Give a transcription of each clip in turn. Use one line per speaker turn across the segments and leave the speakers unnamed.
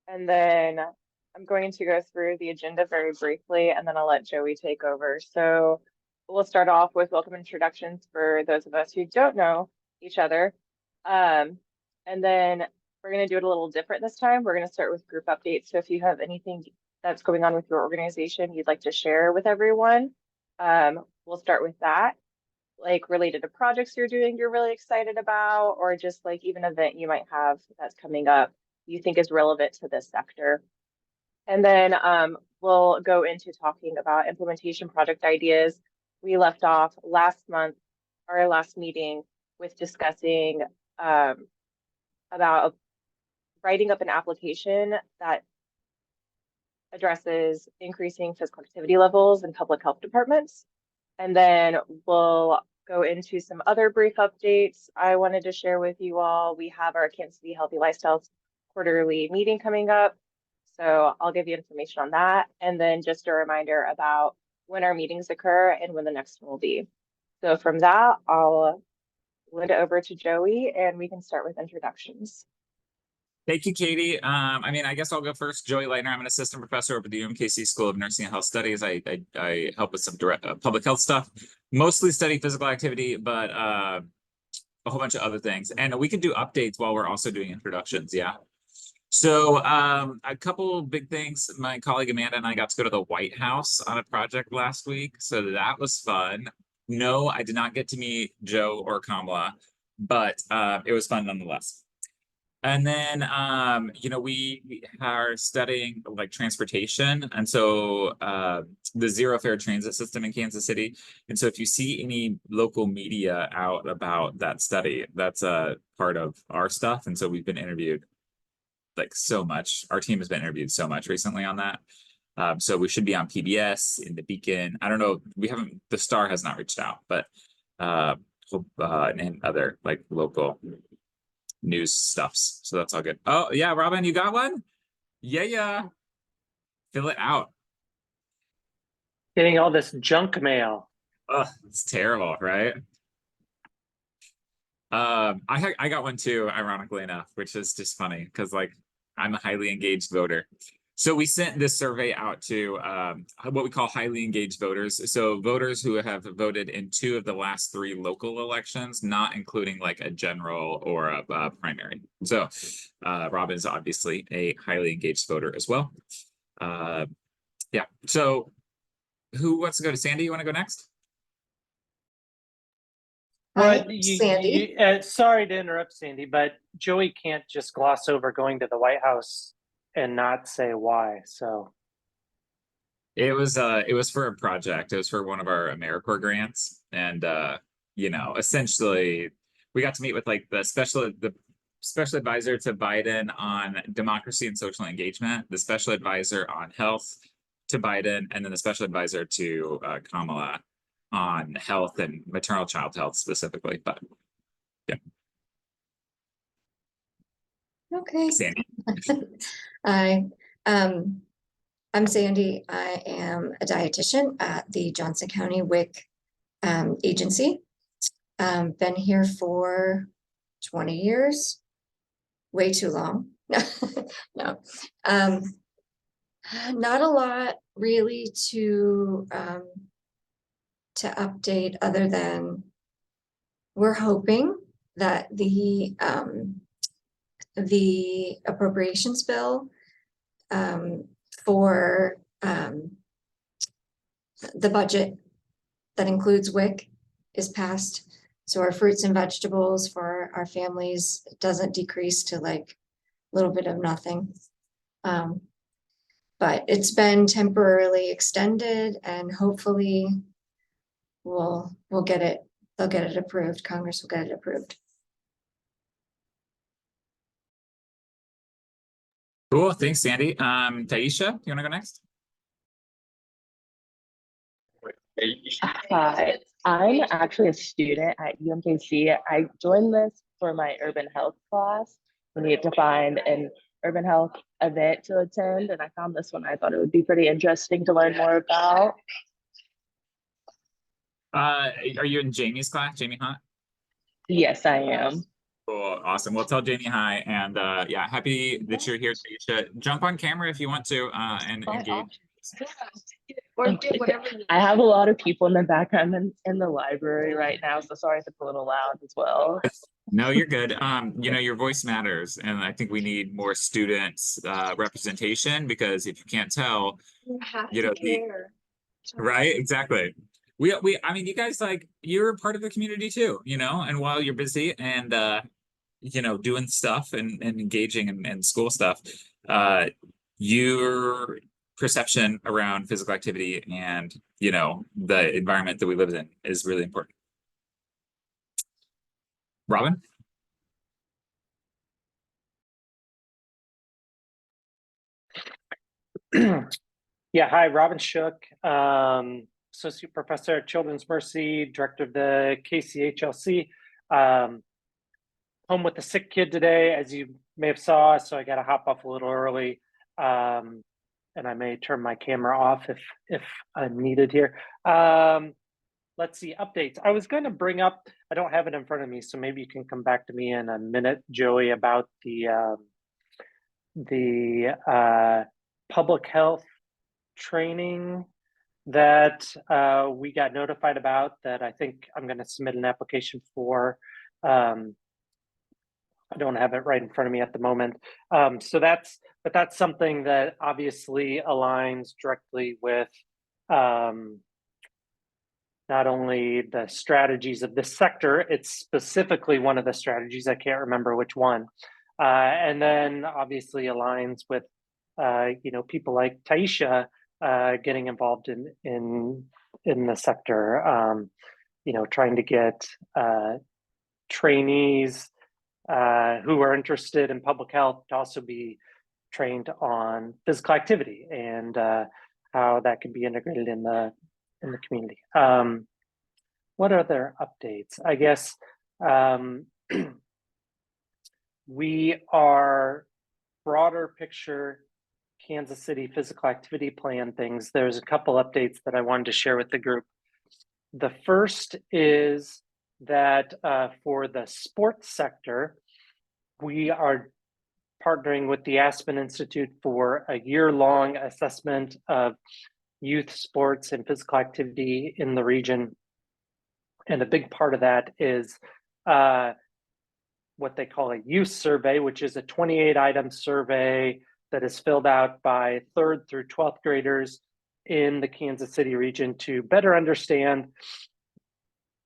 And then I'm going to go through the agenda very briefly, and then I'll let Joey take over. So we'll start off with welcome introductions for those of us who don't know each other. And then we're going to do it a little different this time. We're going to start with group updates. So if you have anything that's going on with your organization you'd like to share with everyone, we'll start with that, like related to projects you're doing you're really excited about, or just like even an event you might have that's coming up you think is relevant to this sector. And then we'll go into talking about implementation project ideas. We left off last month, our last meeting, with discussing about writing up an application that addresses increasing physical activity levels in public health departments. And then we'll go into some other brief updates I wanted to share with you all. We have our Kansas City Healthy Lifestyles quarterly meeting coming up. So I'll give you information on that. And then just a reminder about when our meetings occur and when the next one will be. So from that, I'll lend it over to Joey and we can start with introductions.
Thank you, Katie. I guess I'll go first. Joey Leitner. I'm an assistant professor over at the UMKC School of Nursing and Health Studies. I help with some direct public health stuff, mostly study physical activity, but a whole bunch of other things. And we can do updates while we're also doing introductions. Yeah. So a couple big things. My colleague Amanda and I got to go to the White House on a project last week. So that was fun. No, I did not get to meet Joe or Kamala, but it was fun nonetheless. And then, we are studying like transportation. And so the zero fare transit system in Kansas City. And so if you see any local media out about that study, that's a part of our stuff. And so we've been interviewed like so much. Our team has been interviewed so much recently on that. So we should be on PBS, in the Beacon. I don't know. The Star has not reached out, but and other like local news stuffs. So that's all good. Oh yeah, Robin, you got one? Yeah. Fill it out.
Getting all this junk mail.
Oh, it's terrible, right? I got one too, ironically enough, which is just funny because like I'm a highly engaged voter. So we sent this survey out to what we call highly engaged voters. So voters who have voted in 2 of the last 3 local elections, not including like a general or a primary. So Robin is obviously a highly engaged voter as well. Yeah. So who wants to go to Sandy? You want to go next?
But Sandy. Sorry to interrupt, Sandy, but Joey can't just gloss over going to the White House and not say why. So
it was for a project. It was for one of our AmeriCorps grants, and essentially we got to meet with like the special advisor to Biden on democracy and social engagement, the special advisor on health to Biden, and then the special advisor to Kamala on health and maternal child health specifically. But yeah.
Okay.
Sandy.
Hi, I'm Sandy. I am a dietitian at the Johnson County WIC agency. Been here for 20 years, way too long. No, not a lot really to update other than we're hoping that the appropriations bill for the budget that includes WIC is passed. So our fruits and vegetables for our families doesn't decrease to like a little bit of nothing. But it's been temporarily extended and hopefully we'll get it. They'll get it approved. Congress will get it approved.
Cool. Thanks, Sandy. Taisha, you want to go next?
Hi, I'm actually a student at UMKC. I joined this for my urban health class. We need to find an urban health event to attend, and I found this one. I thought it would be pretty interesting to learn more about.
Are you in Jamie's class, Jamie Hunt?
Yes, I am.
Cool. Awesome. Well, tell Jamie hi. And yeah, happy that you're here, Taisha. Jump on camera if you want to and engage.
I have a lot of people in the background in the library right now, so sorry if it's a little loud as well.
No, you're good. You know, your voice matters, and I think we need more students representation because if you can't tell, you know, right? Exactly. I mean, you guys like you're part of the community too, you know, and while you're busy and you know, doing stuff and engaging in school stuff, uh your perception around physical activity and, you know, the environment that we live in is really important. Robin?
Yeah, hi, Robin Shook, Associate Professor at Children's Mercy, Director of the KCHLC. Home with a sick kid today, as you may have saw, so I got to hop off a little early. And I may turn my camera off if I'm needed here. Let's see, updates. I was going to bring up, I don't have it in front of me, so maybe you can come back to me in a minute, Joey, about the public health training that we got notified about that I think I'm going to submit an application for. I don't have it right in front of me at the moment. So that's something that obviously aligns directly with not only the strategies of this sector, it's specifically one of the strategies, I can't remember which one. And then obviously aligns with you know, people like Taisha getting involved in the sector, you know, trying to get trainees who are interested in public health to also be trained on physical activity and how that can be integrated in the community. What other updates? I guess we are broader picture Kansas City physical activity plan things. There's a couple updates that I wanted to share with the group. The first is that for the sports sector, we are partnering with the Aspen Institute for a year-long assessment of youth sports and physical activity in the region. And a big part of that is what they call a youth survey, which is a 28-item survey that is filled out by 3rd through 12th graders in the Kansas City region to better understand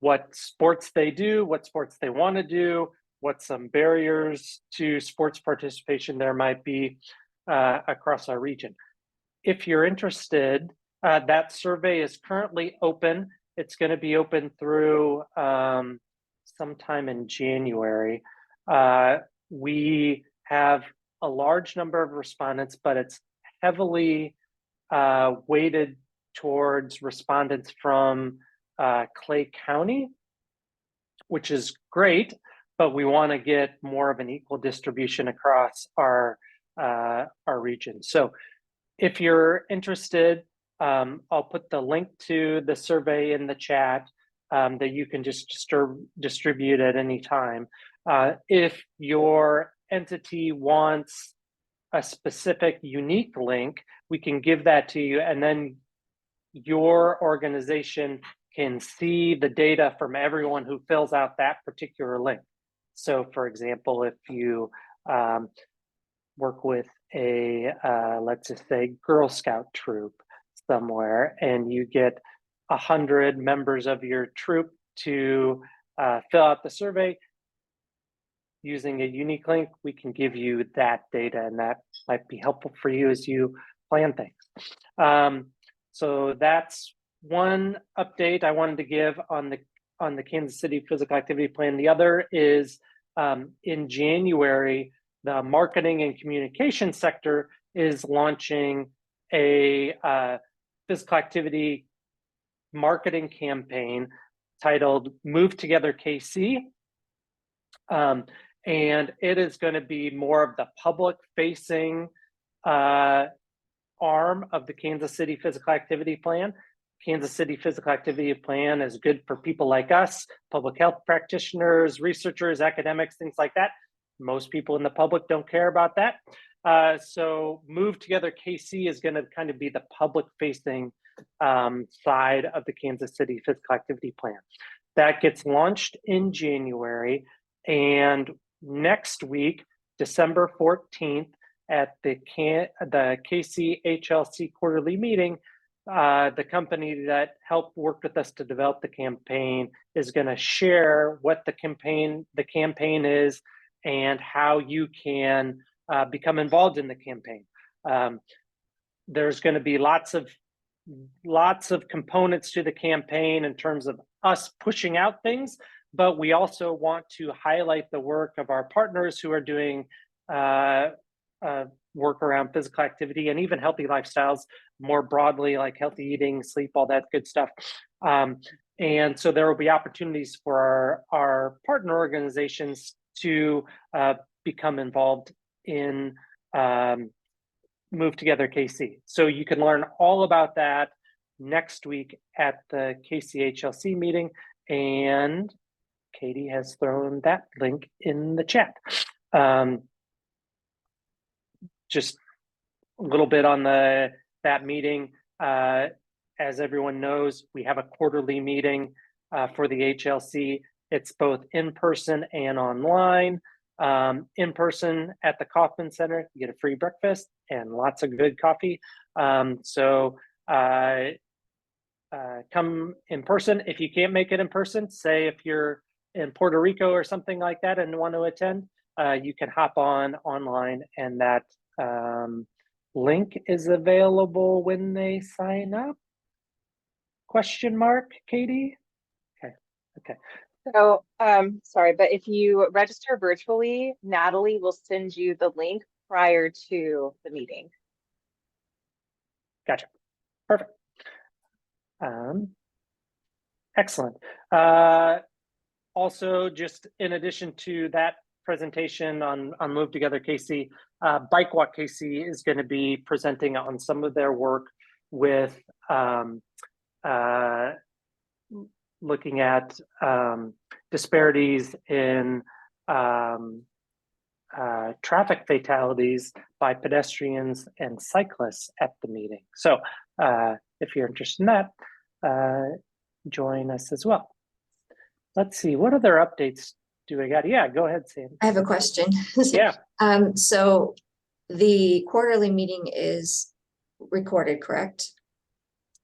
what sports they do, what sports they want to do, what some barriers to sports participation there might be across our region. If you're interested, that survey is currently open. It's going to be open through sometime in January. We have a large number of respondents, but it's heavily weighted towards respondents from Clay County, which is great, but we want to get more of an equal distribution across our region. So if you're interested, I'll put the link to the survey in the chat that you can just distribute at any time. If your entity wants a specific unique link, we can give that to you, and then your organization can see the data from everyone who fills out that particular link. So for example, if you work with a, let's just say, Girl Scout troop somewhere, and you get 100 members of your troop to fill out the survey using a unique link, we can give you that data, and that might be helpful for you as you plan things. So that's one update I wanted to give on the Kansas City Physical Activity Plan. The other is in January, the marketing and communication sector is launching a physical activity marketing campaign titled Move Together KC. And it is going to be more of the public facing arm of the Kansas City Physical Activity Plan. Kansas City Physical Activity Plan is good for people like us, public health practitioners, researchers, academics, things like that. Most people in the public don't care about that. So Move Together KC is going to kind of be the public facing side of the Kansas City Physical Activity Plan. That gets launched in January, and next week, December 14th, at the KCHLC quarterly meeting, the company that helped work with us to develop the campaign is going to share what the campaign is and how you can become involved in the campaign. There's going to be lots of components to the campaign in terms of us pushing out things, but we also want to highlight the work of our partners who are doing work around physical activity and even healthy lifestyles more broadly, like healthy eating, sleep, all that good stuff. And so there will be opportunities for our partner organizations to become involved in Move Together KC. So you can learn all about that next week at the KCHLC meeting, and Katie has thrown that link in the chat. Just a little bit on that meeting. As everyone knows, we have a quarterly meeting for the HLC. It's both in person and online. In person at the Kauffman Center, you get a free breakfast and lots of good coffee. So come in person. If you can't make it in person, say if you're in Puerto Rico or something like that and want to attend, you can hop online, and that link is available when they sign up? Question mark, Katie? Okay.
So, sorry, but if you register virtually, Natalie will send you the link prior to the meeting.
Gotcha. Perfect. Excellent. Also, just in addition to that presentation on Move Together KC, Bike Walk KC is going to be presenting on some of their work with looking at disparities in traffic fatalities by pedestrians and cyclists at the meeting. So if you're interested in that, join us as well. Let's see, what other updates do we got? Yeah, go ahead, Sam.
I have a question.
Yeah.
So the quarterly meeting is recorded, correct?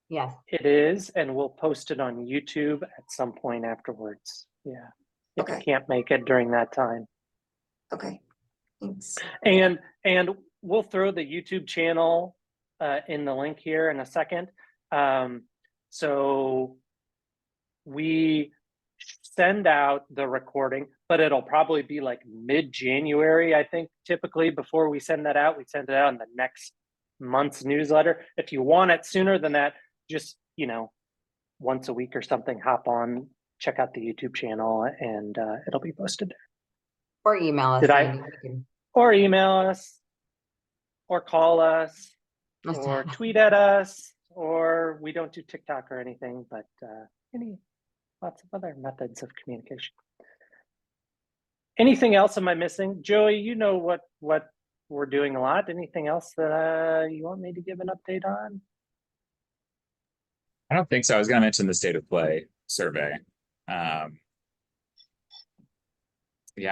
Yes.
It is, and we'll post it on YouTube at some point afterwards. Yeah, if you
Okay.
can't make it during that time.
Okay, thanks.
And we'll throw the YouTube channel in the link here in a second. So we send out the recording, but it'll probably be like mid-January, I think, typically before we send that out. We send it out in the next month's newsletter. If you want it sooner than that, just, once a week or something, hop on, check out the YouTube channel, and it'll be posted there.
Or email us. Sandy.
Or email us, or call us, or tweet at us, or we don't do TikTok or anything, but lots of other methods of communication. Anything else am I missing? Joey, you know what we're doing a lot. Anything else that you want me to give an update on?
I don't think so. I was going to mention the state of play survey. Yeah,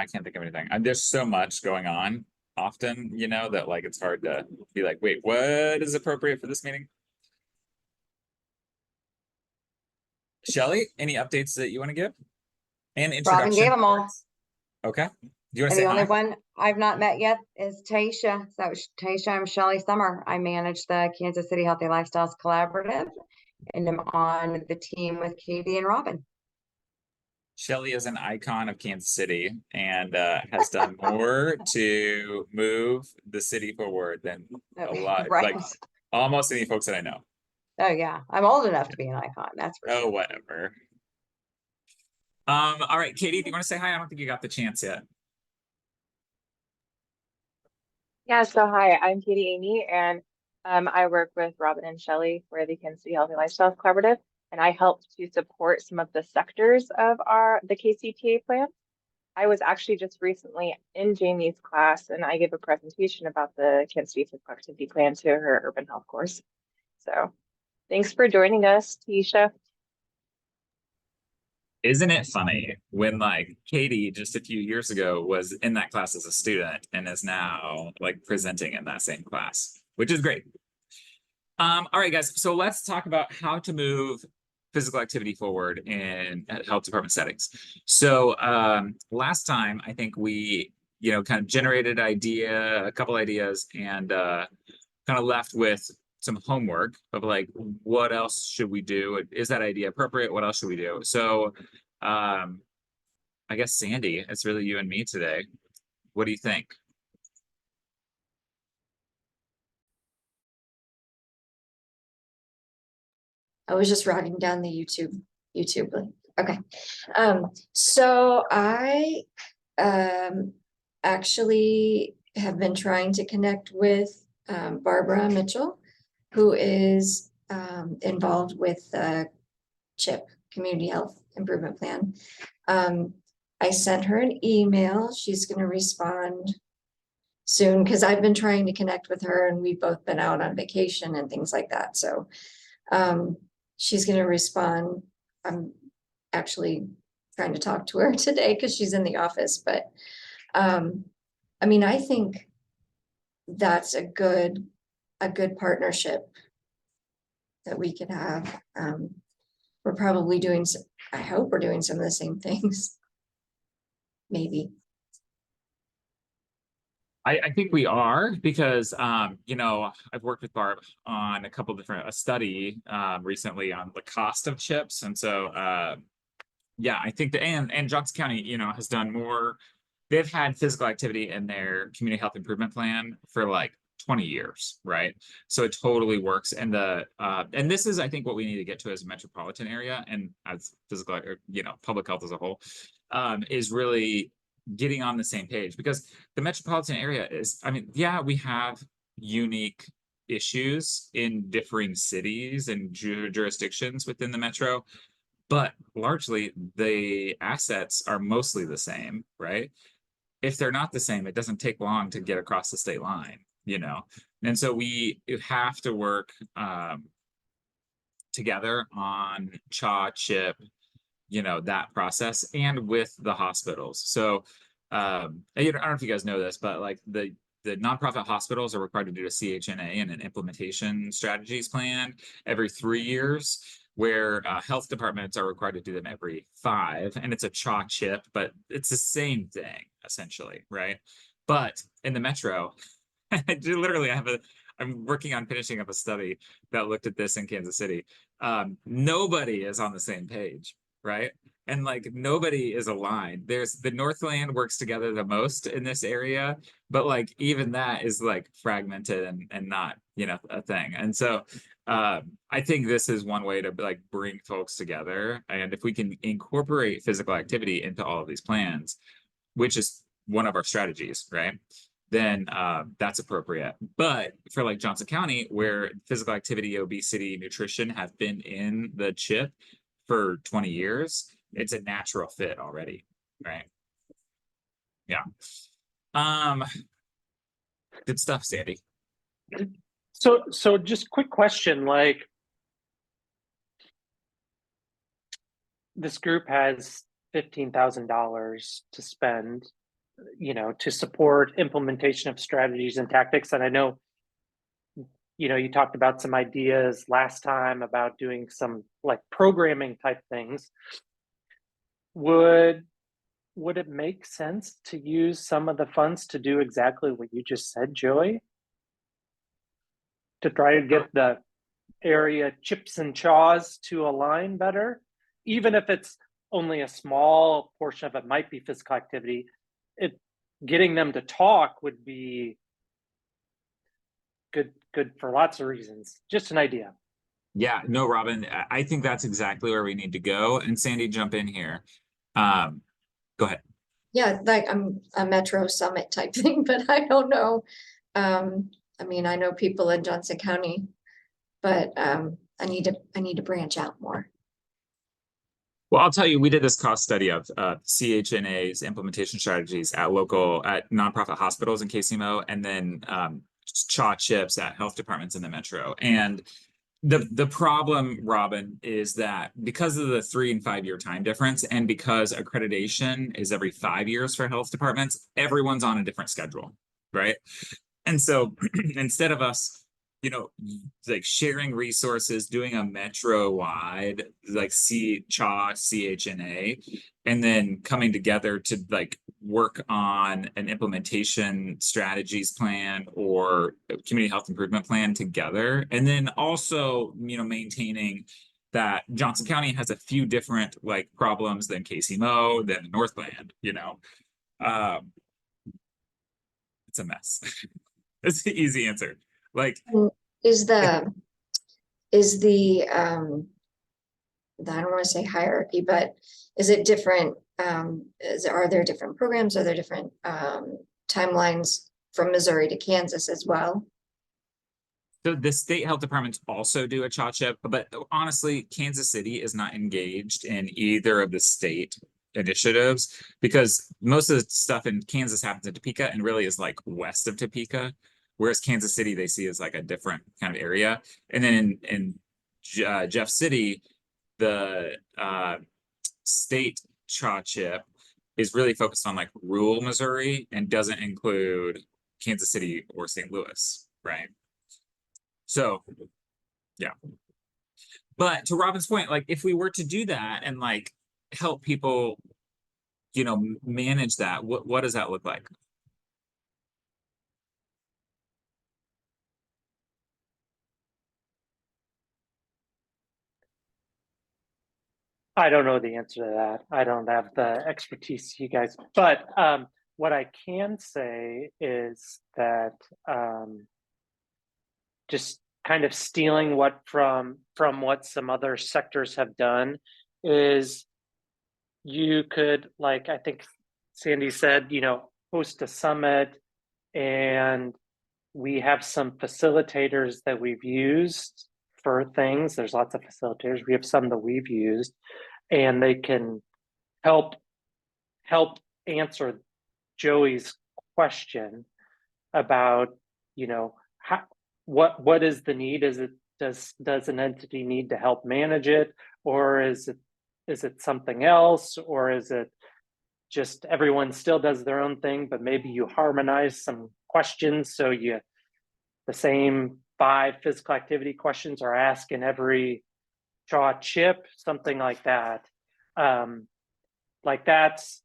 I can't think of anything. There's so much going on often, that like it's hard to be like, wait, what is appropriate for this meeting? Shelly, any updates that you want to give? And introduction.
Robin gave them all.
Okay. Do you want to
And
say
the only
hi?
one I've not met yet is Taisha. So Taisha, I'm Shelly Summer. I manage the Kansas City Healthy Lifestyles Collaborative, and I'm on the team with Katie and Robin.
Shelly is an icon of Kansas City and has done more to move the city forward than a lot,
Right.
like almost any folks that I know.
Oh yeah, I'm old enough to be an icon. That's for
Oh,
sure.
whatever. All right, Katie, do you want to say hi? I don't think you got the chance yet.
Yeah, so hi, I'm Katie Amy, and I work with Robin and Shelley for the Kansas City Healthy Lifestyles Collaborative, and I help to support some of the sectors of the KCTA plan. I was actually just recently in Jamie's class, and I gave a presentation about the Kansas City Physical Activity Plan to her urban health course. So thanks for joining us, Tisha.
Isn't it funny when like Katie just a few years ago was in that class as a student and is now like presenting in that same class, which is great. All right, guys, so let's talk about how to move physical activity forward in health department settings. So last time I think we kind of generated a couple ideas, and kind of left with some homework of like, what else should we do? Is that idea appropriate? What else should we do? So I guess Sandy, it's really you and me today. What do you think?
I was just writing down the YouTube link. Okay. So I actually have been trying to connect with Barbara Mitchell, who is involved with the CHIP, Community Health Improvement Plan. I sent her an email. She's going to respond soon because I've been trying to connect with her, and we've both been out on vacation and things like that. So she's going to respond. I'm actually trying to talk to her today because she's in the office, but I mean, I think that's a good partnership that we could have. We're probably doing, I hope we're doing some of the same things. Maybe.
I think we are, because I've worked with Barb on a couple different a study recently on the cost of chips, and so yeah, I think that and Johnson County has done more. They've had physical activity in their community health improvement plan for like 20 years, right? So it totally works. And and this is, I think, what we need to get to as a metropolitan area and as physical, public health as a whole, is really getting on the same page, because the metropolitan area is, I mean, yeah, we have unique issues in differing cities and jurisdictions within the metro, but largely the assets are mostly the same, right? If they're not the same, it doesn't take long to get across the state line, and so we have to work together on CHA, CHIP, that process, and with the hospitals. So I don't know if you guys know this, but like the nonprofit hospitals are required to do a CHNA and an implementation strategies plan every 3 years, where health departments are required to do them every 5, and it's a CHA CHIP, but it's the same thing essentially, right? But in the metro, I'm working on finishing up a study that looked at this in Kansas City. Nobody is on the same page, right? And like nobody is aligned. There's the Northland works together the most in this area, but like even that is like fragmented and not a thing. And so I think this is one way to like bring folks together. And if we can incorporate physical activity into all of these plans, which is one of our strategies, right? Then that's appropriate. But for like Johnson County, where physical activity, obesity, nutrition have been in the CHIP for 20 years, it's a natural fit already, right? Yeah. Good stuff, Sandy.
So just quick question, like this group has $15,000 to spend, to support implementation of strategies and tactics. And I know, you talked about some ideas last time about doing some like programming type things. Would it make sense to use some of the funds to do exactly what you just said, Joey? To try to get the area chips and chaws to align better, even if it's only a small portion of it might be physical activity. Getting them to talk would be good for lots of reasons. Just an idea.
Yeah, no, Robin, I think that's exactly where we need to go. And Sandy, jump in here. Go ahead.
Yeah, like I'm a Metro Summit type thing, but I don't know. I mean, I know people in Johnson County, but I need to branch out more.
Well, I'll tell you, we did this cost study of CHNA's implementation strategies at nonprofit hospitals in KCMO, and then CHA chips at health departments in the metro. And the problem, Robin, is that because of the 3 and 5 year time difference, and because accreditation is every 5 years for health departments, everyone's on a different schedule, right? And so instead of us, like sharing resources, doing a metro-wide, like CHNA, and then coming together to like work on an implementation strategies plan or community health improvement plan together. And then also, maintaining that Johnson County has a few different like problems than KCMO, than Northland, it's a mess. It's the easy answer. Like,
Is the I don't want to say hierarchy, but is it different? Are there different programs? Are there different timelines from Missouri to Kansas as well?
so the state health departments also do a CHA chip, but honestly, Kansas City is not engaged in either of the state initiatives because most of the stuff in Kansas happens in Topeka and really is like west of Topeka. Whereas Kansas City, they see as like a different kind of area. And then in Jeff City, the state CHA chip is really focused on like rural Missouri and doesn't include Kansas City or St. Louis, right? So, yeah. But to Robin's point, like if we were to do that and like help people, manage that, what does that look like?
I don't know the answer to that. I don't have the expertise you guys, but what I can say is that just kind of stealing what from what some other sectors have done is you could, like I think Sandy said, host a summit, and we have some facilitators that we've used for things. There's lots of facilitators. We have some that we've used, and they can help answer Joey's question about, what is the need? Is it does an entity need to help manage it, or is it something else, or is it just everyone still does their own thing, but maybe you harmonize some questions so the same 5 physical activity questions are asked in every CHA chip, something like that. Like that's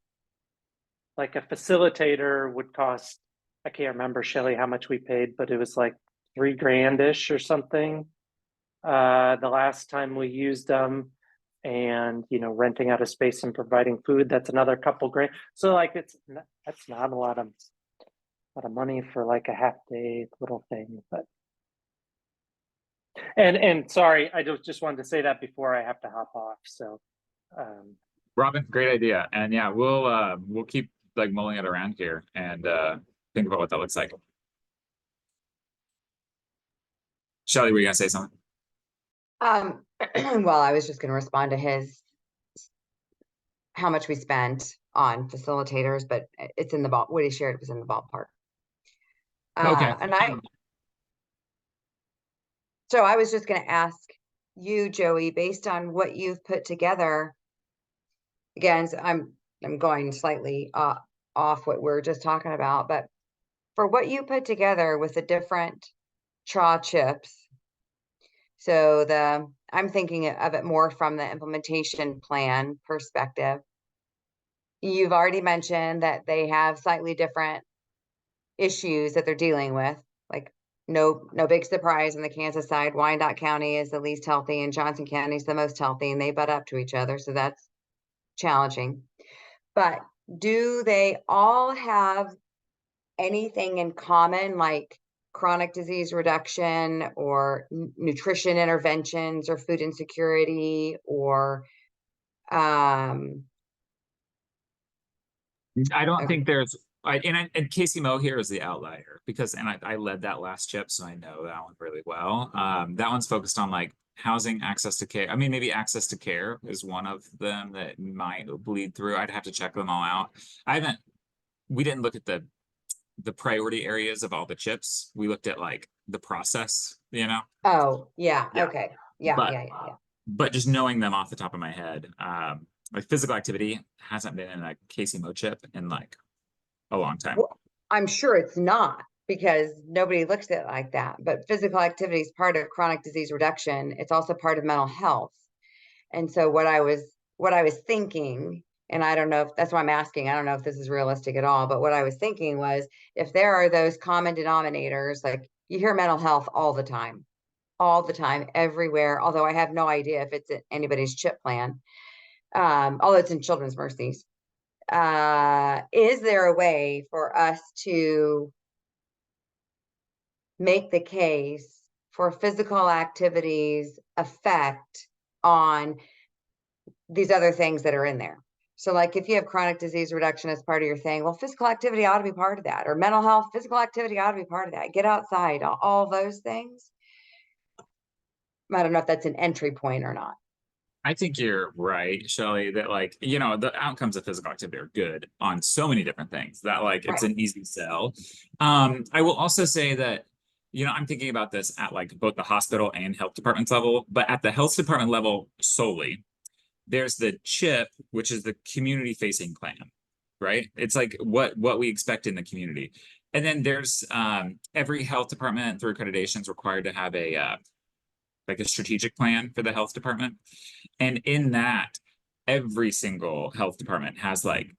like a facilitator would cost, I can't remember, Shelly, how much we paid, but it was like $3,000-ish or something the last time we used them. And renting out a space and providing food, that's another couple grand. So like that's not a lot of money for like a half day little thing. But and sorry, I just wanted to say that before I have to hop off. So
Robin, great idea. And yeah, we'll keep like mulling it around here and think about what that looks like. Shelly, were you gonna say something?
Well, I was just gonna respond to how much we spent on facilitators, but it's in the ball. What he shared was in the ballpark.
Okay.
So I was just gonna ask you, Joey, based on what you've put together. Again, so I'm going slightly off what we're just talking about, but for what you put together with the different CHA chips. So I'm thinking of it more from the implementation plan perspective. You've already mentioned that they have slightly different issues that they're dealing with. Like no big surprise on the Kansas side, Wyandotte County is the least healthy and Johnson County is the most healthy, and they butt up to each other. So that's challenging. But do they all have anything in common, like chronic disease reduction or nutrition interventions or food insecurity or
I don't think there's And Casey Mo here is the outlier because, and I led that last chip, so I know that one really well. That one's focused on like housing, access to care. I mean, maybe access to care is one of them that might bleed through. I'd have to check them all out. We didn't look at the priority areas of all the chips. We looked at like the process, you know?
Oh, yeah,
Yeah.
okay. Yeah,
But-
yeah.
But just knowing them off the top of my head, like physical activity hasn't been in a Casey Mo chip in like a long time.
Well, I'm sure it's not because nobody looks at it like that, but physical activity is part of chronic disease reduction. It's also part of mental health. And so what I was thinking, and I don't know if that's why I'm asking, I don't know if this is realistic at all, but what I was thinking was if there are those common denominators, like you hear mental health all the time, everywhere, although I have no idea if it's in anybody's CHIP plan, although it's in Children's Mercies. Is there a way for us to make the case for physical activities effect on these other things that are in there? So like if you have chronic disease reduction as part of your thing, well, physical activity ought to be part of that, or mental health, physical activity ought to be part of that. Get outside, all those things. I don't know if that's an entry point or not.
I think you're right, Shelley, that like, you know, the outcomes of physical activity are good on so many different things that like it's
Right.
an easy sell. I will also say that, you know, I'm thinking about this at like both the hospital and health department level, but at the health department level solely, there's the CHIP, which is the community facing plan, right? It's like what we expect in the community. And then there's every health department through accreditation is required to have a like a strategic plan for the health department. And in that, every single health department has like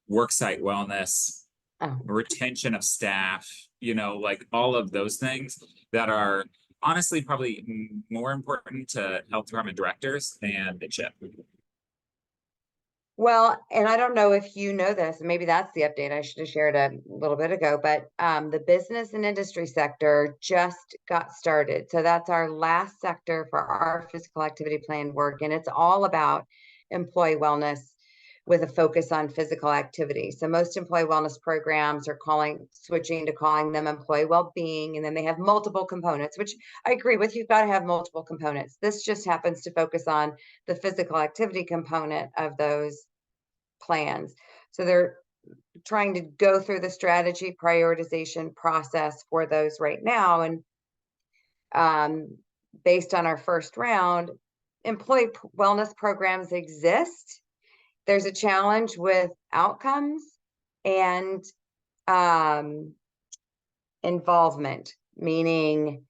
worksite wellness,
Oh.
retention of staff, you know, like all of those things that are honestly probably more important to health department directors than the CHIP.
Well, and I don't know if you know this, maybe that's the update I should have shared a little bit ago, but the business and industry sector just got started. So that's our last sector for our physical activity plan work. And it's all about employee wellness with a focus on physical activity. So most employee wellness programs are switching to calling them employee well-being. And then they have multiple components, which I agree with. You've got to have multiple components. This just happens to focus on the physical activity component of those plans. So they're trying to go through the strategy prioritization process for those right now. And based on our first round, employee wellness programs exist. There's a challenge with outcomes and involvement, meaning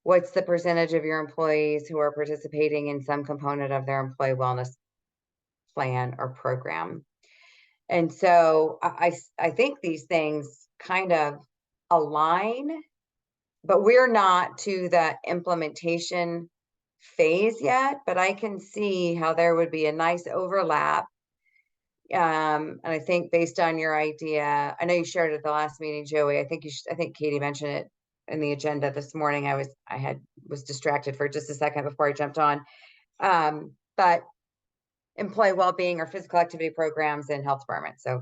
what's the percentage of your employees who are participating in some component of their employee wellness plan or program. And so I think these things kind of align, but we're not to the implementation phase yet, but I can see how there would be a nice overlap. And I think based on your idea, I know you shared it at the last meeting, Joey. I think Katie mentioned it in the agenda this morning. I was distracted for just a second before I jumped on. But employee well-being or physical activity programs in health departments. So.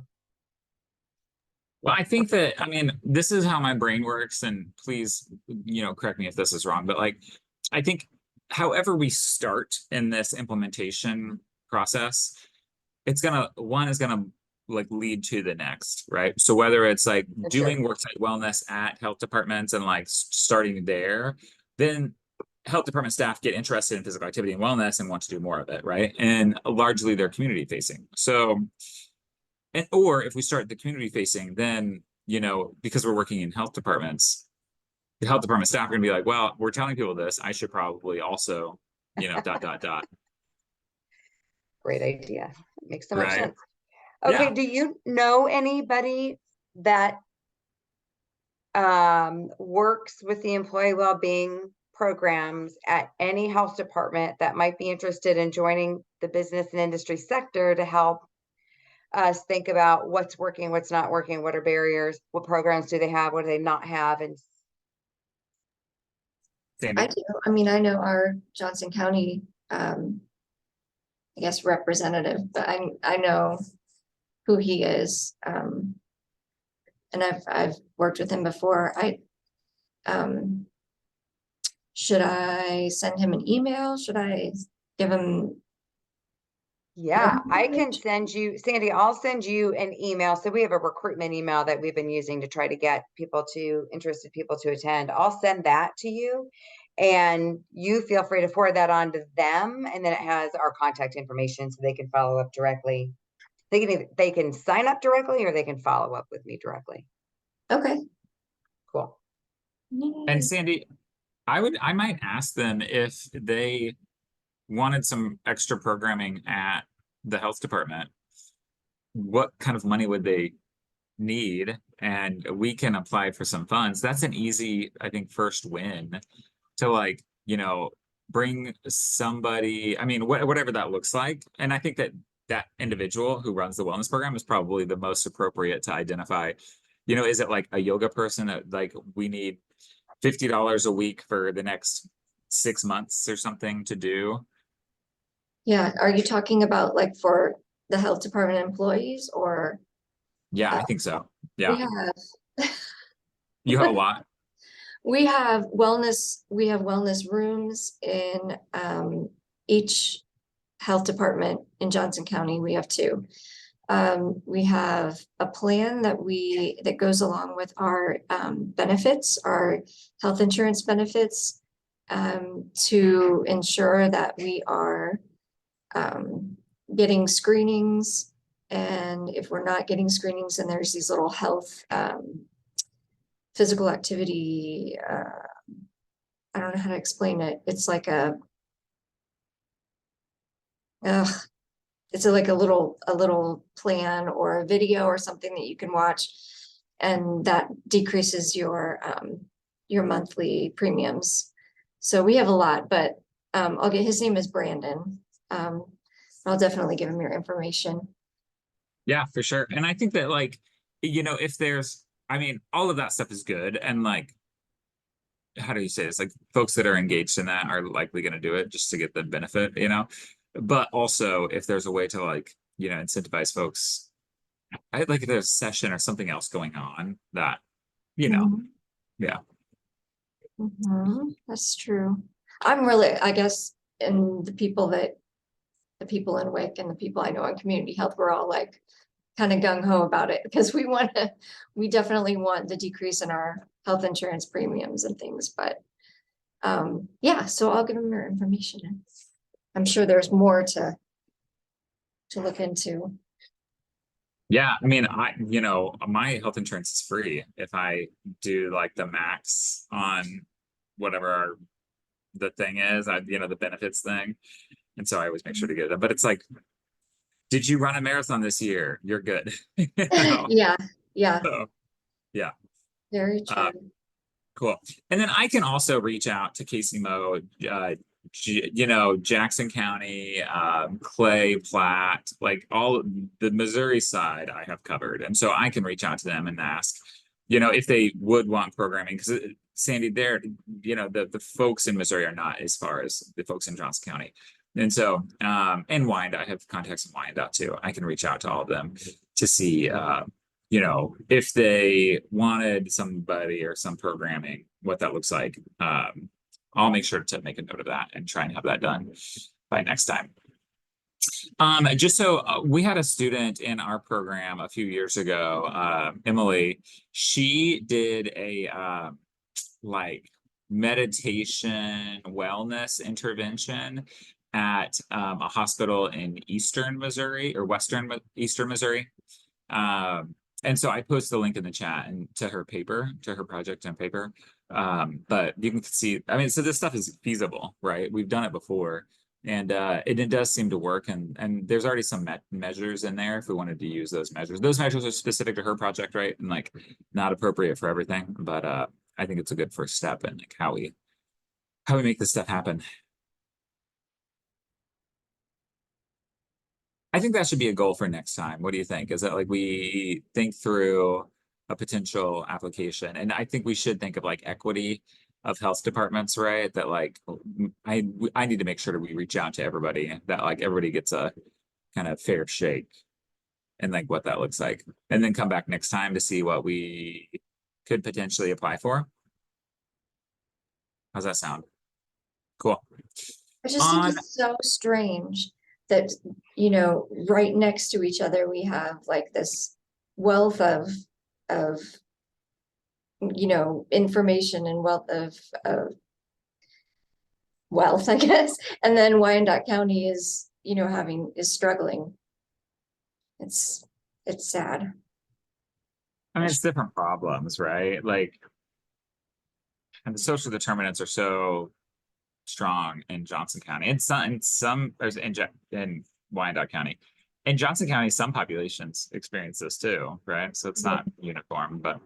Well, I think that, I mean, this is how my brain works, and please, you know, correct me if this is wrong, but like, I think however we start in this implementation process, one is gonna like lead to the next, right? So whether it's like
For
doing
sure.
worksite wellness at health departments and like starting there, then health department staff get interested in physical activity and wellness and want to do more of it, right? And largely they're community facing. So, or if we start the community facing, then, you know, because we're working in health departments, the health department staff are gonna be like, well, we're telling people this, I should probably also, you know, ...
Great idea. Makes so much
Right.
sense. Okay,
Yeah.
do you know anybody that works with the employee well-being programs at any health department that might be interested in joining the business and industry sector to help us think about what's working, what's not working, what are barriers, what programs do they have, what do they not have? And
Sandy.
I do. I mean, I know our Johnson County, I guess representative, but I know who he is. and I've worked with him before. Should I send him an email? Should I give him?
Yeah, I can
Language?
send you, Sandy, I'll send you an email. So we have a recruitment email that we've been using to try to get interested people to attend. I'll send that to you. And you feel free to forward that on to them. And then it has our contact information so they can follow up directly. They can sign up directly or they can follow up with me directly.
Okay.
Cool.
And Sandy, I might ask them if they wanted some extra programming at the health department. What kind of money would they need? And we can apply for some funds. That's an easy, I think, first win to like, you know, bring somebody, I mean, whatever that looks like. And I think that that individual who runs the wellness program is probably the most appropriate to identify, you know, is it like a yoga person that like we need $50 a week for the next 6 months or something to do?
Yeah, are you talking about like for the health department employees or?
Yeah, I think so.
We
Yeah.
have,
You have a lot.
we have wellness rooms in each health department in Johnson County. We have 2. We have a plan that goes along with our benefits, our health insurance benefits, to ensure that we are getting screenings. And if we're not getting screenings, then there's these little health physical activity. I don't know how to explain it. It's like it's like a little plan or a video or something that you can watch, and that decreases your monthly premiums. So we have a lot, but I'll get, his name is Brandon. I'll definitely give him your information.
Yeah, for sure. And I think that like, you know, if there's, I mean, all of that stuff is good. And like, how do you say this? Like folks that are engaged in that are likely going to do it just to get the benefit, you know? But also if there's a way to like, you know, incentivize folks, I like if there's a session or something else going on that, you know,
Mhm.
yeah.
That's true. I'm really, I guess, and the people in WIC and the people I know in community health, we're all like kind of gung ho about it because we definitely want the decrease in our health insurance premiums and things, but yeah, so I'll give them your information. I'm sure there's more to look into.
Yeah, I mean, you know, my health insurance is free if I do like the max on whatever the thing is, you know, the benefits thing. And so I always make sure to get them. But it's like, did you run a marathon this year? You're good. You know?
Yeah,
So, yeah.
very true.
Cool. And then I can also reach out to Casey Moe, you know, Jackson County, Clay, Platte, like all the Missouri side I have covered. And so I can reach out to them and ask, you know, if they would want programming, because Sandy, there, you know, the folks in Missouri are not as far as the folks in Johnson County. And so, and Wyandotte, I have contacts in Wyandotte too. I can reach out to all of them to see, you know, if they wanted somebody or some programming, what that looks like. I'll make sure to make a note of that and try and have that done by next time. Just so we had a student in our program a few years ago, Emily, she did a like meditation wellness intervention at a hospital in Eastern Missouri or Eastern Missouri. And so I posted a link in the chat and to her paper, to her project and paper. But you can see, I mean, so this stuff is feasible, right? We've done it before, and it does seem to work. And there's already some measures in there if we wanted to use those measures. Those measures are specific to her project, right? And like not appropriate for everything, but I think it's a good first step in like how we make this stuff happen. I think that should be a goal for next time. What do you think? Is that like we think through a potential application? And I think we should think of like equity of health departments, right? That like I need to make sure that we reach out to everybody, that like everybody gets a kind of fair shake. and like what that looks like, and then come back next time to see what we could potentially apply for. How's that sound? Cool.
I just think
On-
it's so strange that, you know, right next to each other, we have like this wealth of, you know, information and of wealth, I guess. And then Wyandotte County is, you know, is struggling. It's sad.
I mean, it's different problems, right? Like, and the social determinants are so strong in Johnson County, and there's in Wyandotte County. In Johnson County, some populations experience this too, right? So it's not uniform, but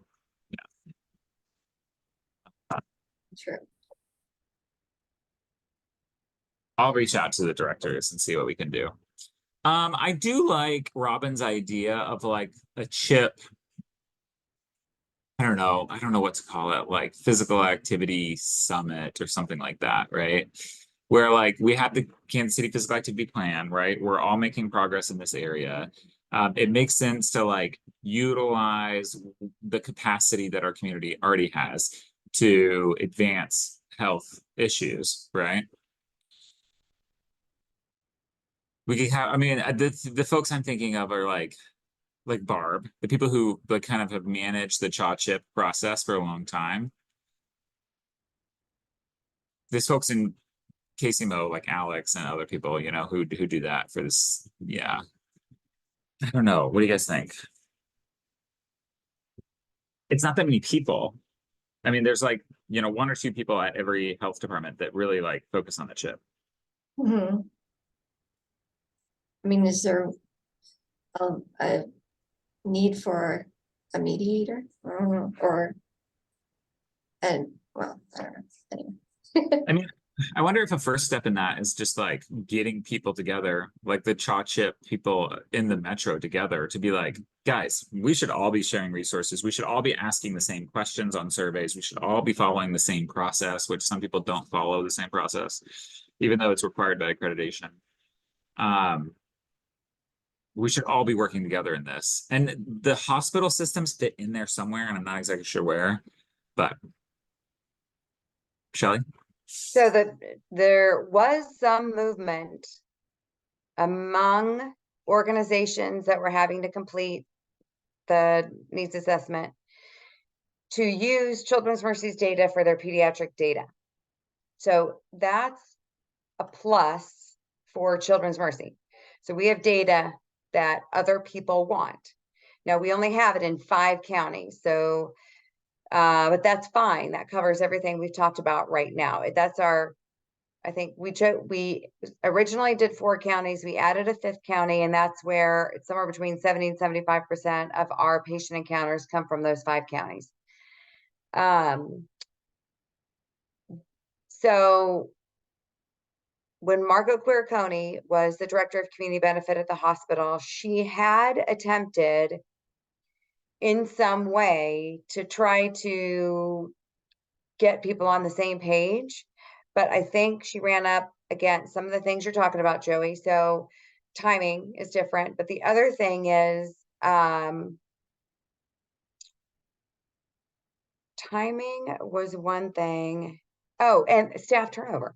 True.
I'll reach out to the directors and see what we can do. I do like Robin's idea of like a chip. I don't know what to call it, like physical activity summit or something like that, right? Where like we have the Kansas City physical activity plan, right? We're all making progress in this area. It makes sense to like utilize the capacity that our community already has to advance health issues, right? We could have, I mean, the folks I'm thinking of are like Barb, the people who like kind of have managed the Chaw Chip process for a long time. There's folks in KCMO like Alex and other people, you know, who do that for this. Yeah. I don't know. What do you guys think? It's not that many people. I mean, there's like, you know, 1 or 2 people at every health department that really like focus on the chip.
Mhm. I mean, is there a need for a mediator? I don't know, or, and, well, I don't know, anyway.
I mean, I wonder if a first step in that is just like getting people together, like the Chaw Chip people in the metro together to be like, guys, we should all be sharing resources. We should all be asking the same questions on surveys. We should all be following the same process, which some people don't follow the same process, even though it's required by accreditation. We should all be working together in this. And the hospital systems fit in there somewhere, and I'm not exactly sure where, but Shelley?
So there was some movement among organizations that were having to complete the needs assessment to use Children's Mercy's data for their pediatric data. So that's a plus for Children's Mercy. So we have data that other people want. Now we only have it in 5 counties. So, but that's fine. That covers everything we've talked about right now. That's our, I think we originally did 4 counties. We added a 5th county, and that's where it's somewhere between 70 and 75% of our patient encounters come from those 5 counties. So when Margot Quiriconi was the director of community benefit at the hospital, she had attempted in some way to try to get people on the same page. But I think she ran up against some of the things you're talking about, Joey. So timing is different. But the other thing is timing was one thing. Oh, and staff turnover.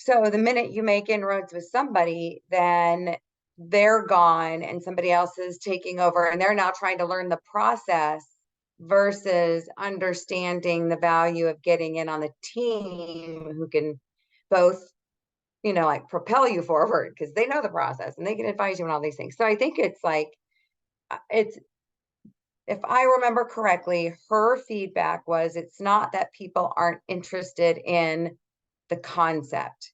So the minute you make inroads with somebody, then they're gone and somebody else is taking over, and they're now trying to learn the process versus understanding the value of getting in on the team who can both, you know, like propel you forward because they know the process and they can advise you on all these things. So I think it's like, if I remember correctly, her feedback was it's not that people aren't interested in the concept.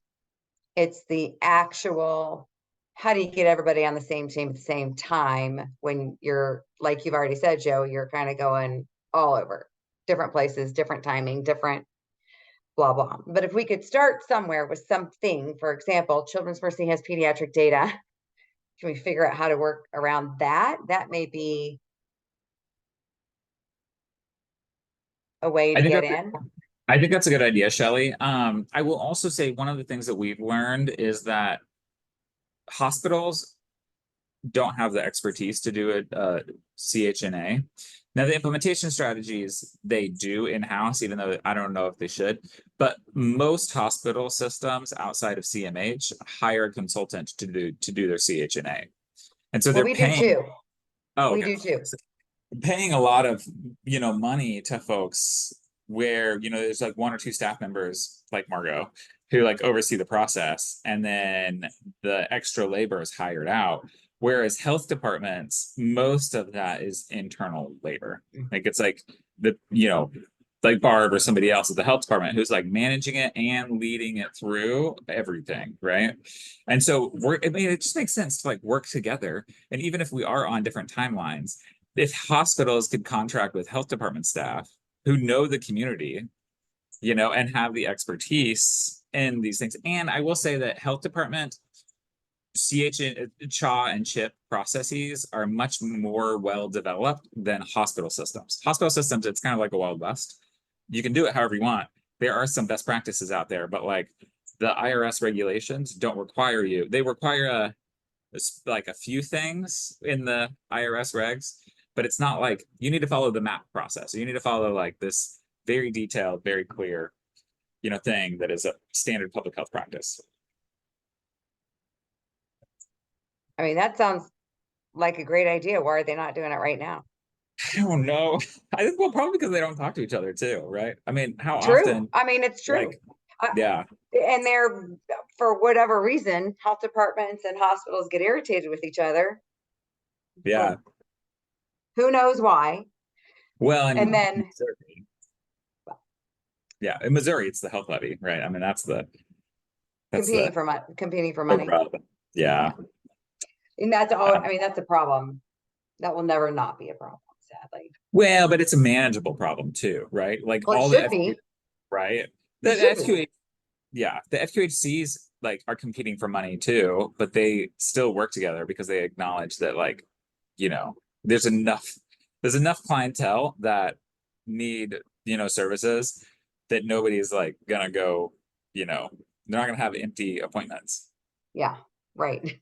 It's the actual, how do you get everybody on the same team at the same time when you're, like you've already said, Joe, you're kind of going all over, different places, different timing, different blah, blah. But if we could start somewhere with something, for example, Children's Mercy has pediatric data. Can we figure out how to work around that? That may be a way to get in.
I think that's a good idea, Shelley. I will also say one of the things that we've learned is that hospitals don't have the expertise to do it, CHNA. Now, the implementation strategies they do in-house, even though I don't know if they should, but most hospital systems outside of CMH hire a consultant to do their CHNA. And so
Well,
they're
we do
paying,
too.
oh,
We
okay.
do too.
Paying a lot of, money to folks where, there's like one or two staff members like Margot who like oversee the process, and then the extra labor is hired out. Whereas health departments, most of that is internal labor. Like it's like like Barb or somebody else at the health department who's like managing it and leading it through everything, right? And so it just makes sense to like work together. And even if we are on different timelines, if hospitals could contract with health department staff who know the community, and have the expertise in these things. And I will say that health department CHA and CHIP processes are much more well developed than hospital systems. Hospital systems, it's kind of like a Wild West. You can do it however you want. There are some best practices out there, but like the IRS regulations don't require you. They require like a few things in the IRS regs, but it's not like you need to follow the MAP process. You need to follow like this very detailed, very clear, thing that is a standard public health practice.
I mean, that sounds like a great idea. Why are they not doing it right now?
I don't know. I think, well, probably because they don't talk to each other too, right? I mean, how
True.
often?
I mean, it's true.
Like, yeah,
And they're, for whatever reason, health departments and hospitals get irritated with each other.
yeah.
Who knows why?
Well,
And then-
Missouri. Yeah, in Missouri, it's the health levy, right? I mean, that's
Competing for money.
rub. Yeah.
And that's all, I mean, that's a problem. That will never not be a problem, sadly.
Well, but it's a manageable problem too, right? Like
Well,
all
it
the
should be.
right?
It
The
should be.
FQH, yeah, the FQHCs like are competing for money too, but they still work together because they acknowledge that like, there's enough clientele that need, services that nobody's like gonna go, they're not gonna have empty appointments.
Yeah, right.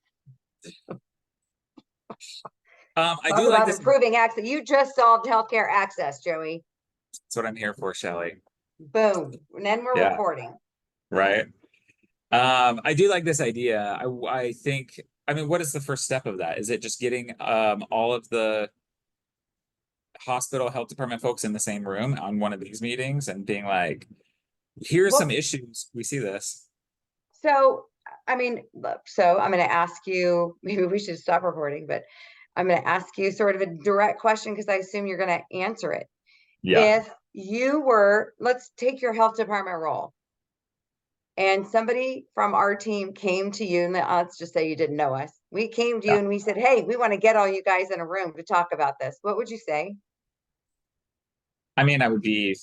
I
Talk
do like
about
this.
improving access. You just solved healthcare access, Joey.
That's what I'm here for, Shelley.
Boom. And then we're
Yeah.
recording.
Right. I do like this idea. I think, I mean, what is the first step of that? Is it just getting all of the hospital health department folks in the same room on one of these meetings and being like, here's some
Well-
issues, we see this.
So, I mean, look, so I'm going to ask you, maybe we should stop recording, but I'm going to ask you sort of a direct question because I assume you're going to answer it.
Yeah.
If you were, let's take your health department role. And somebody from our team came to you, and let's just say you didn't know us. We came to you
Yeah.
and we said, hey, we want to get all you guys in a room to talk about this. What would you say?
I mean, I would be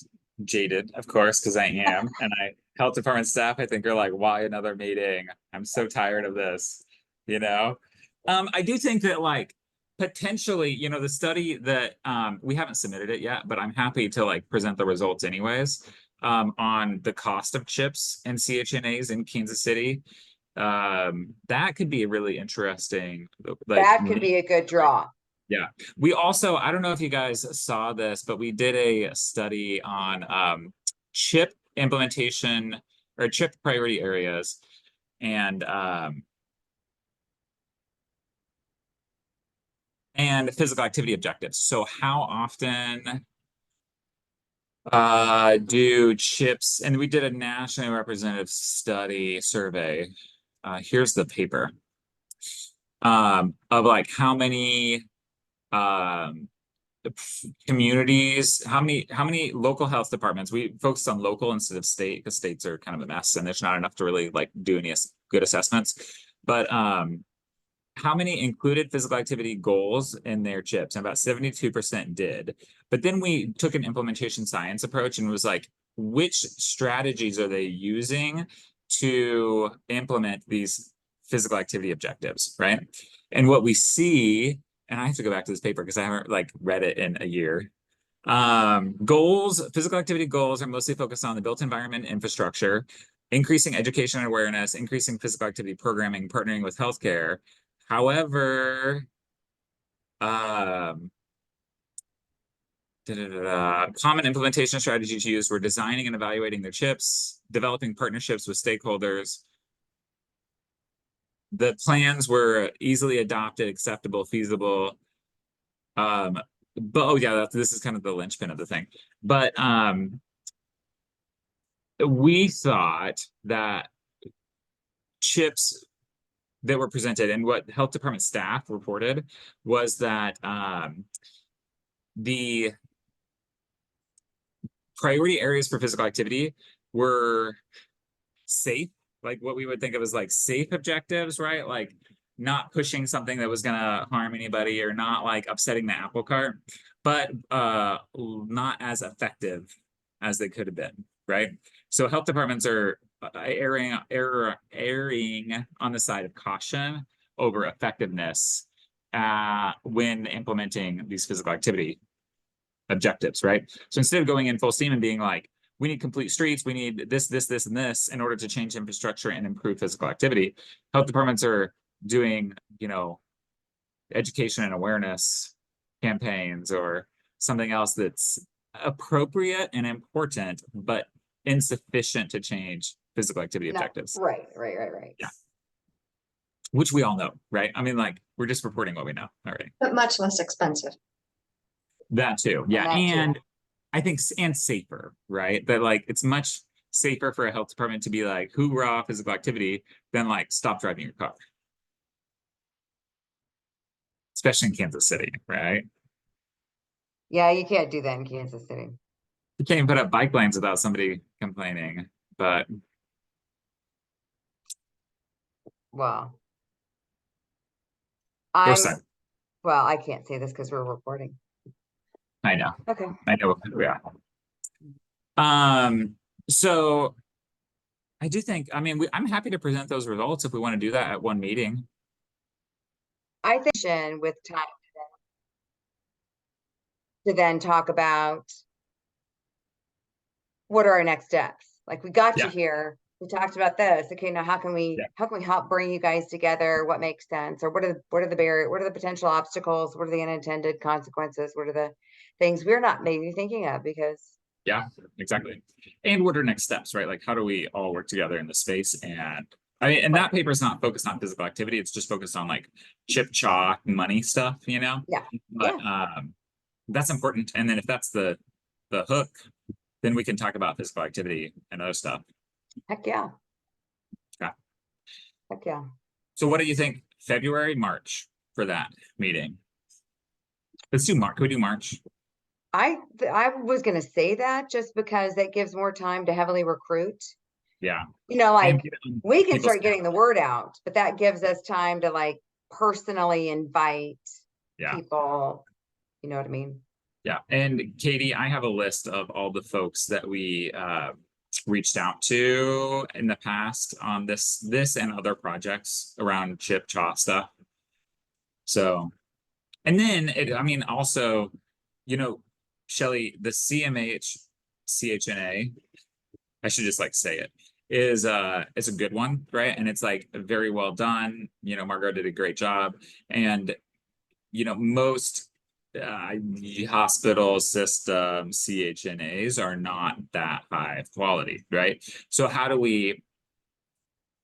jaded, of course, because I am. And health department staff, I think, are like, why another meeting? I'm so tired of this, I do think that like potentially, the study that we haven't submitted it yet, but I'm happy to like present the results anyways, on the cost of chips and CHNAs in Kansas City. That could be a really interesting, like
That could be a good draw.
yeah. We also, I don't know if you guys saw this, but we did a study on chip implementation or chip priority areas and physical activity objectives. So how often do chips, and we did a nationally representative study survey. Here's the paper of like how many communities, how many local health departments. We focused on local instead of state because states are kind of a mess and there's not enough to really like do any good assessments. But how many included physical activity goals in their chips? And about 72% did. But then we took an implementation science approach and was like, which strategies are they using to implement these physical activity objectives, right? And what we see, and I have to go back to this paper because I haven't like read it in a year. Physical activity goals are mostly focused on the built environment infrastructure, increasing education and awareness, increasing physical activity programming, partnering with healthcare, However, common implementation strategies used were designing and evaluating their chips, developing partnerships with stakeholders. The plans were easily adopted, acceptable, feasible. But oh yeah, this is kind of the linchpin of the thing. But we thought that chips that were presented and what health department staff reported was that the priority areas for physical activity were safe, like what we would think of as like safe objectives, right? Like not pushing something that was gonna harm anybody or not like upsetting the apple cart, but not as effective as they could have been, right? So health departments are erring on the side of caution over effectiveness when implementing these physical activity objectives, right? So instead of going in full steam and being like, we need complete streets, we need this, this, this, and this in order to change infrastructure and improve physical activity, health departments are doing, you know, education and awareness campaigns or something else that's appropriate and important, but insufficient to change physical activity
Not-
objectives,
Right.
Yeah. which we all know, right? I mean, like, we're just reporting what we know already.
But much less expensive.
That too, yeah,
that too.
and I think and safer, right? That like it's much safer for a health department to be like hoorah physical activity than like stop driving your car, especially in Kansas City, right?
Yeah, you can't do that in Kansas City.
You can't even put up bike lanes without somebody complaining, but
Well.
go
I'm,
side.
well, I can't say this because we're recording.
I know,
Okay.
yeah. So I do think, I mean, I'm happy to present those results if we want to do that at one meeting.
I think with time to then talk about what are our next steps? Like we got you
Yeah.
here, we talked about this. Okay, now how can we help bring you guys together? What makes sense? Or what are the barriers? What are the potential obstacles? What are the unintended consequences? What are the things we're not maybe thinking of? Because
Yeah, exactly. And what are next steps, right? Like how do we all work together in the space? And I mean, and that paper is not focused on physical activity, it's just focused on like chip chalk money stuff, you know?
Yeah.
But that's important. And then if that's the hook, then we can talk about physical activity and other stuff.
heck yeah.
Yeah.
Heck yeah.
So what do you think? February, March for that meeting? Let's do March. Can we do March?
I was gonna say that just because that gives more time to heavily recruit.
Yeah.
You know, like
And get on
we can
people's
start getting the word out, but that gives us time to like personally invite
Yeah.
people. You know what I mean?
Yeah, and Katie, I have a list of all the folks that we reached out to in the past on this and other projects around chip chaw stuff. So, and then I mean, also, you know, Shelley, the CMH CHNA, I should just like say it, is a good one, right? And it's like very well done. You know, Margot did a great job, and you know, most hospital system CHNAs are not that high of quality, right? So how do we,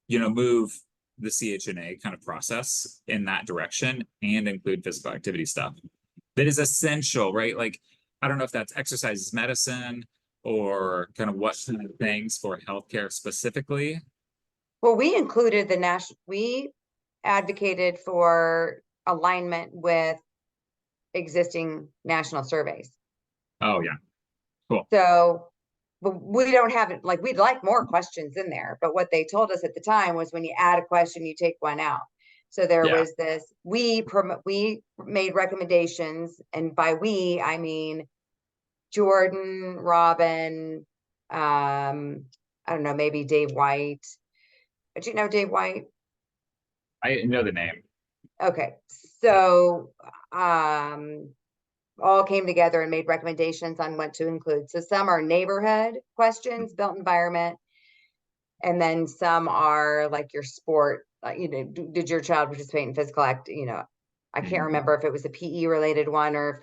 you know, move the CHNA kind of process in that direction and include physical activity stuff that is essential, right? Like, I don't know if that's exercise is medicine or kind of what kind of things for healthcare specifically.
Well, we included we advocated for alignment with existing national surveys.
Oh yeah,
So, but we don't have it, like, we'd like more questions in there, but what they told us at the time was when you add a question, you take one out. So there
Yeah.
was this, we made recommendations, and by we, I mean Jordan, Robin, I don't know, maybe Dave White. Do you know Dave White?
I know the name.
Okay, so all came together and made recommendations on what to include. So some are neighborhood questions, built environment, and then some are like your sport did your child participate in physical act, I can't
Mhm.
remember if it was a PE related one or if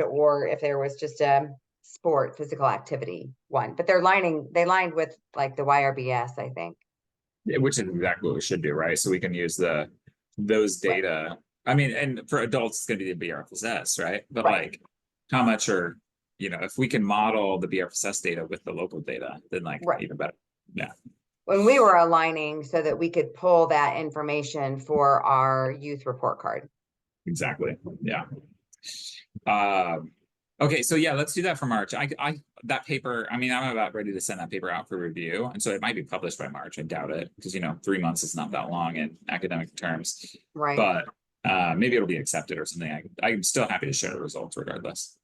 or if there was just a sport physical activity one, but they lined with like the YRBS, I think.
Yeah, which is exactly what we should do, right? So we can use those
Right.
data. I mean, and for adults, it's gonna be the BRFSS, right? But
Right.
like, how much are, if we can model the BRFSS data with the local data, then like
Right.
even better. Yeah.
When we were aligning so that we could pull that information for our youth report card.
Exactly. Yeah. Okay, so yeah, let's do that for March. That paper, I mean, I'm about ready to send that paper out for review. And so it might be published by March. I doubt it, because 3 months is not that long in academic terms.
Right.
But maybe it'll be accepted or something. I'm still happy to share the results regardless.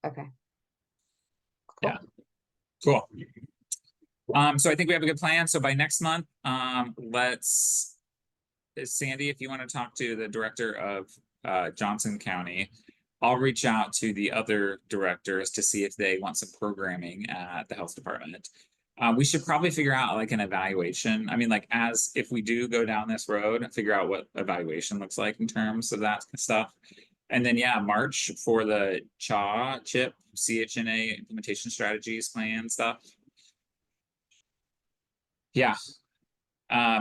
Okay.
Yeah. Cool. So I think we have a good plan. So by next month, Sandy, if you want to talk to the director of Johnson County, I'll reach out to the other directors to see if they want some programming at the health department. We should probably figure out like an evaluation. I mean, like if we do go down this road, figure out what evaluation looks like in terms of that stuff. And then, yeah, March for the CHIP, CHNA implementation strategies plan stuff. Yeah.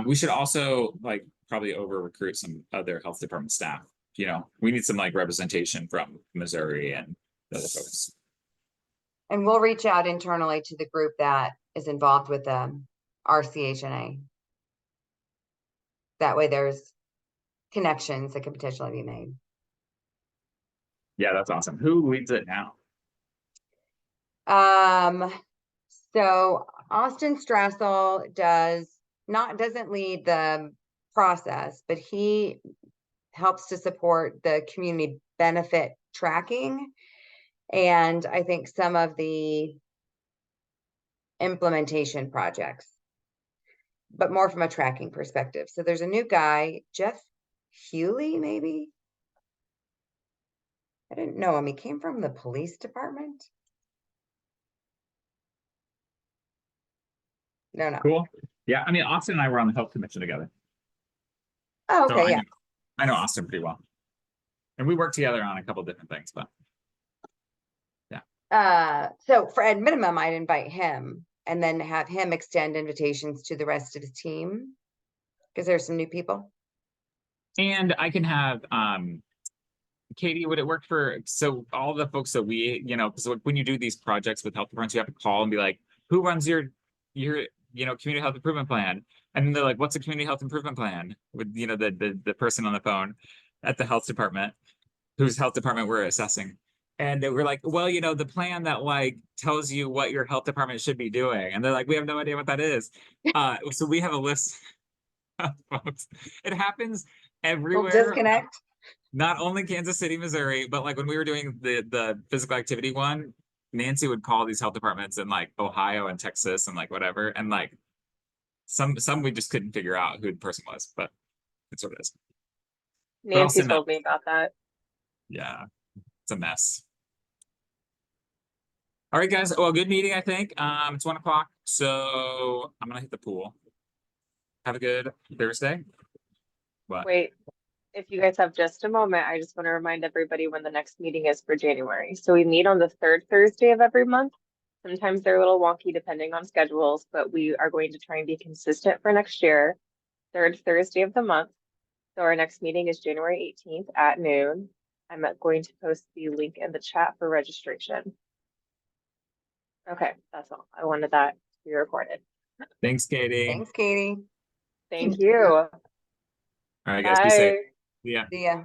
We should also like probably over recruit some other health department staff. We need some like representation from Missouri and the other folks.
And we'll reach out internally to the group that is involved with RCHNA. That way there's connections that could potentially be made.
Yeah, that's awesome. Who leads it now?
So Austin Strassel doesn't lead the process, but he helps to support the community benefit tracking. And I think some of the implementation projects, but more from a tracking perspective. So there's a new guy, Jeff Hewley, maybe. I didn't know him. He came from the police department. No.
Cool. Yeah, I mean, Austin and I were on the health commission together.
Oh,
So
okay, yeah.
I know Austin pretty well. And we worked together on a couple different things, but
So for at minimum, I'd invite him and then have him extend invitations to the rest of his team. Because there's some new people.
and I can have Katie, would it work so all the folks that we, because when you do these projects with health departments, you have to call and be like, who runs your community health improvement plan? And then they're like, what's a community health improvement plan? With the person on the phone at the health department, whose health department we're assessing. And we're like, well, the plan that like tells you what your health department should be doing. And they're like, we have no idea what that is. So we have a list of folks. It happens everywhere.
Disconnect.
Not only Kansas City, Missouri, but like when we were doing the physical activity one, Nancy would call these health departments in like Ohio and Texas and like whatever. And like some we just couldn't figure out who the person was, but it's what it is.
Nancy told me about that.
Yeah, it's a mess. All right, guys. Well, good meeting, I think. It's 1 o'clock, so I'm gonna hit the pool. Have a good Thursday. What?
Wait, if you guys have just a moment, I just want to remind everybody when the next meeting is for January. So we meet on the third Thursday of every month. Sometimes they're a little wonky depending on schedules, but we are going to try and be consistent for next year. Third Thursday of the month. So our next meeting is January 18th at noon. I'm going to post the link in the chat for registration. Okay, that's all. I wanted that to be recorded.
Thanks, Katie.
Thanks, Katie.
Thank you.
All right, guys. Be safe.
Bye.
Yeah.
See ya.